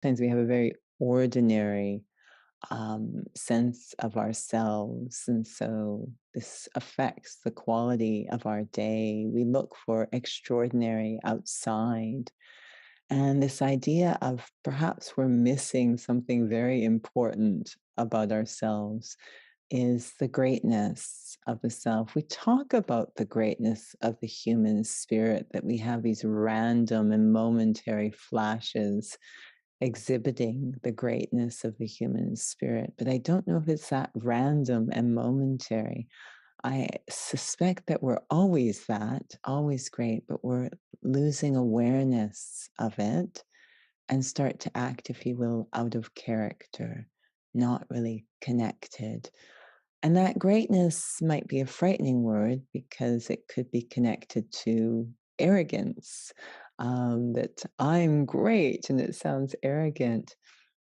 we have a very ordinary sense of ourselves. And so this affects the quality of our day. We look for extraordinary outside. And this idea of perhaps we're missing something very important about ourselves is the greatness of the self. We talk about the greatness of the human spirit, that we have these random and momentary flashes exhibiting the greatness of the human spirit. But I don't know if it's that random and momentary. I suspect that we're always that, always great, but we're losing awareness of it and start to act, if you will, out of character, not really connected. And that greatness might be a frightening word because it could be connected to arrogance, that I'm great, and it sounds arrogant.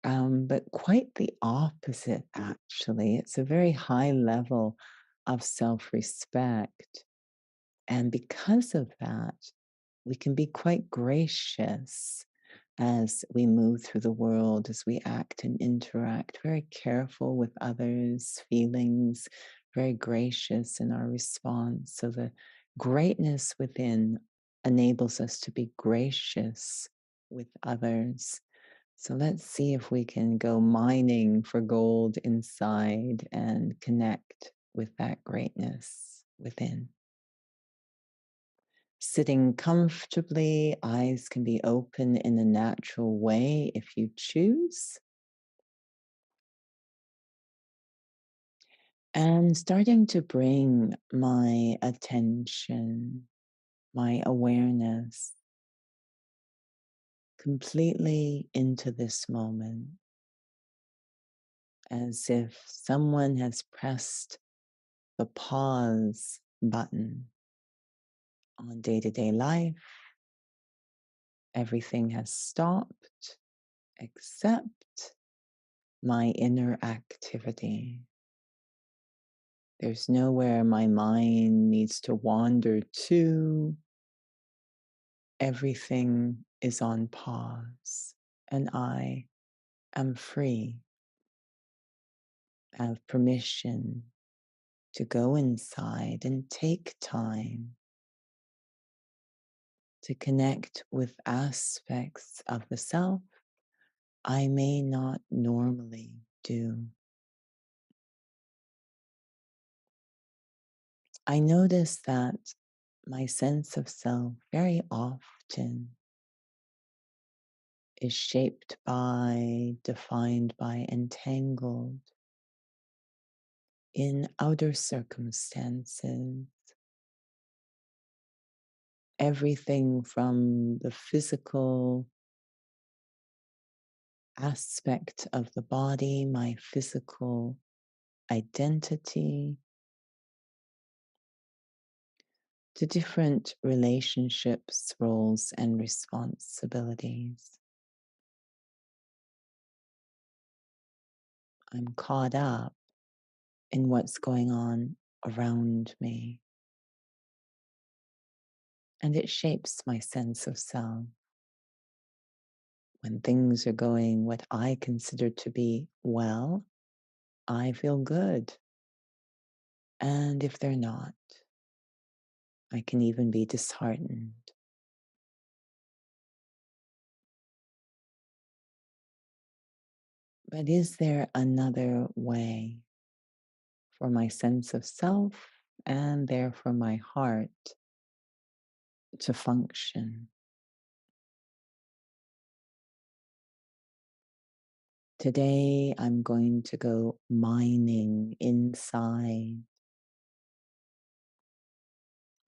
But quite the opposite, actually. It's a very high level of self respect. And because of that, we can be quite gracious as we move through the world, as we act and interact, very careful with others' feelings, very gracious in our response. So the greatness within enables us to be gracious with others. So let's see if we can go mining for gold inside and connect with that greatness within. Sitting comfortably, eyes can be open in a natural way if you choose. And starting to bring my attention, my awareness completely into this moment, as if someone has pressed the pause button on day-to-day life. Everything has stopped except my inner activity. There's nowhere my mind needs to wander to. Everything is on pause, and I am free. I have permission to go inside and take time to connect with aspects of the self I may not normally do. I notice that my sense of self very often is shaped by, defined by, entangled in outer circumstances. Everything from the physical aspect of the body, my physical identity, to different relationships, roles, and responsibilities. I'm caught up in what's going on around me, and it shapes my sense of self. When things are going what I consider to be well, I feel good. And if they're not, I can even be disheartened. But is there another way for my sense of self and therefore my heart to function? Today, I'm going to go mining inside,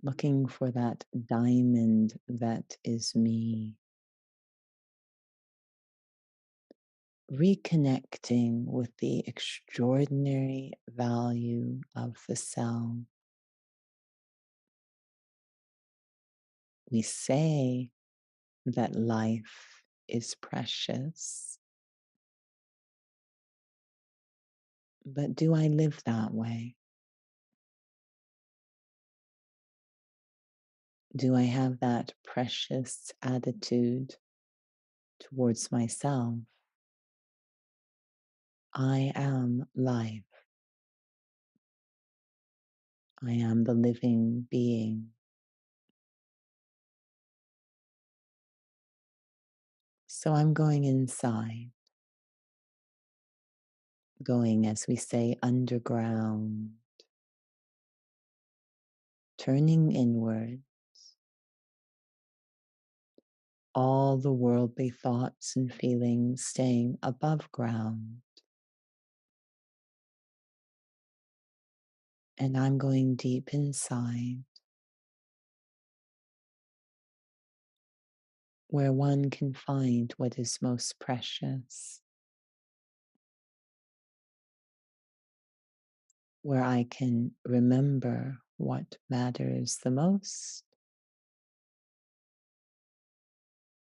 looking for that diamond that is me, reconnecting with the extraordinary value of the self. We say that life is precious, but do I live that way? Do I have that precious attitude towards myself. I am life. I am the living being. So I'm going inside, going, as we say, underground, turning inward, all the worldly thoughts and feelings staying above ground. And I'm going deep inside, where one can find what is most precious, where I can remember what matters the most,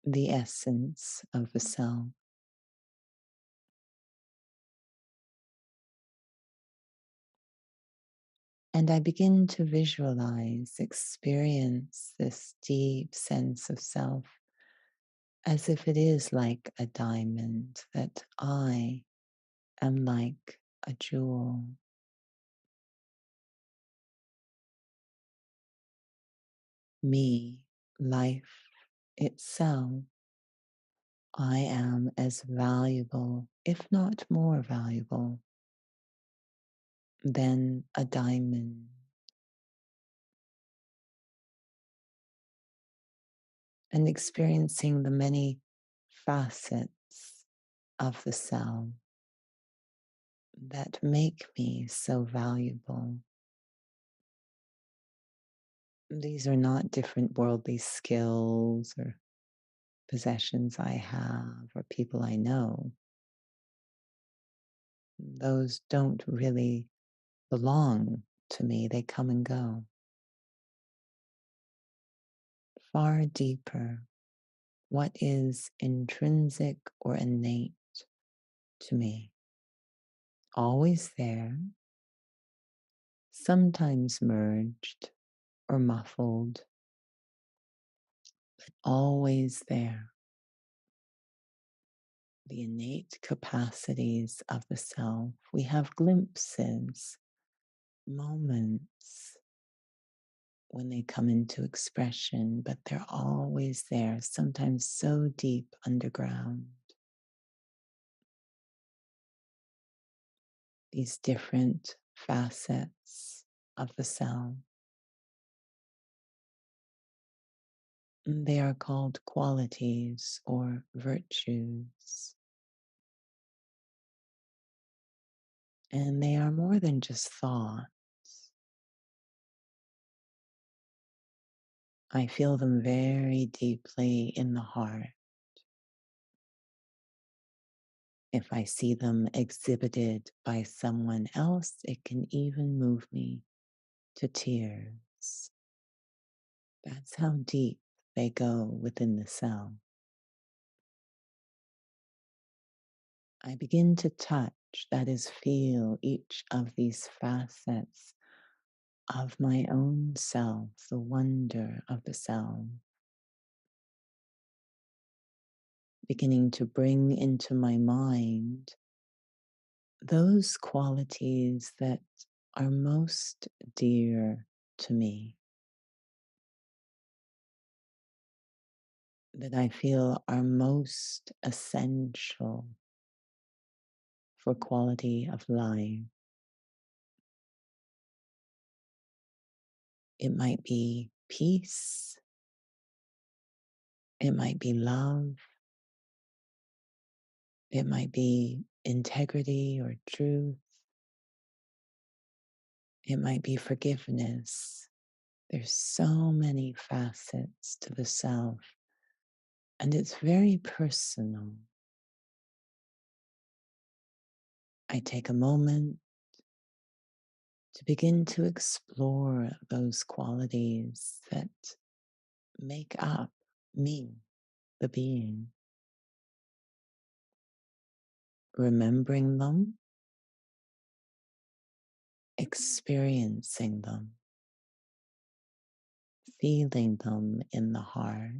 the essence of the self. And I begin to visualize, experience this deep sense of self as if it is like a diamond, that I am like a jewel. Me, life itself, I am as valuable, if not more valuable, than a diamond. And experiencing the many facets of the self that make me so valuable. These are not different worldly skills or possessions I have or people I know. Those don't really belong to me, they come and go. Far deeper, what is intrinsic or innate to me, always there, sometimes merged or muffled, but always there. The innate capacities of the self. We have glimpses, moments when they come into expression, but they're always there, sometimes so deep underground. These different facets of the self. They are called qualities or virtues. And they are more than just thoughts. I feel them very deeply in the heart. If I see them exhibited by someone else, it can even move me to tears. That's how deep they go within the self. I begin to touch, that is, feel each of these facets of my own self, the wonder of the self, beginning to bring into my mind those qualities that are most dear to me, that I feel are most essential for quality of life. It might be peace, it might be love, it might be integrity or truth, it might be forgiveness. There's so many facets to the self, and it's very personal. I take a moment to begin to explore those qualities that make up me, the being, remembering them, experiencing them, feeling them in the heart.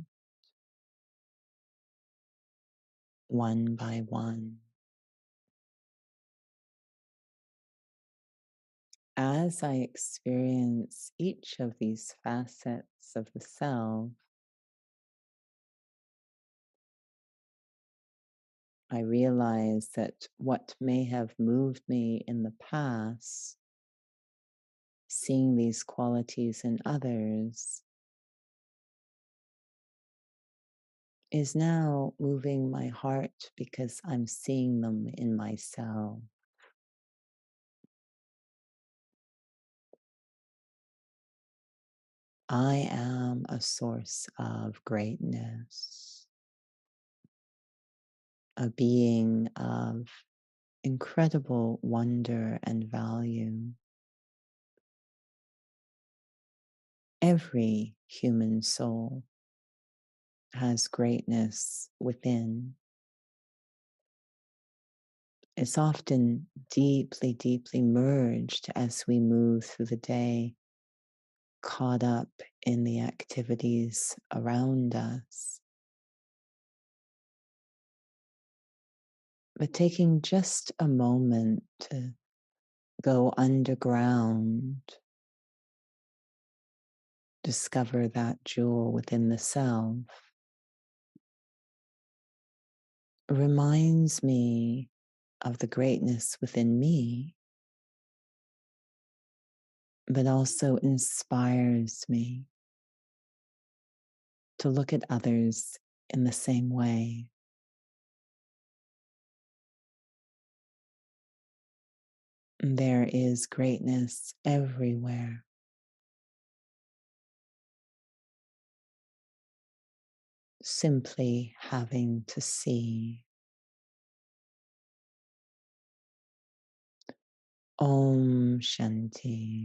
one by one. As I experience each of these facets of the self, I realize that what may have moved me in the past, seeing these qualities in others, is now moving my heart because I'm seeing them in myself. I am a source of greatness, a being of incredible wonder and value. Every human soul has greatness within. It's often deeply, deeply merged as we move through the day, caught up in the activities around us. But taking just a moment to go underground, discover that jewel within the self, reminds me of the greatness within me, but also inspires me to look at others in the same way. There is greatness everywhere. Simply having to see. Om Shanti.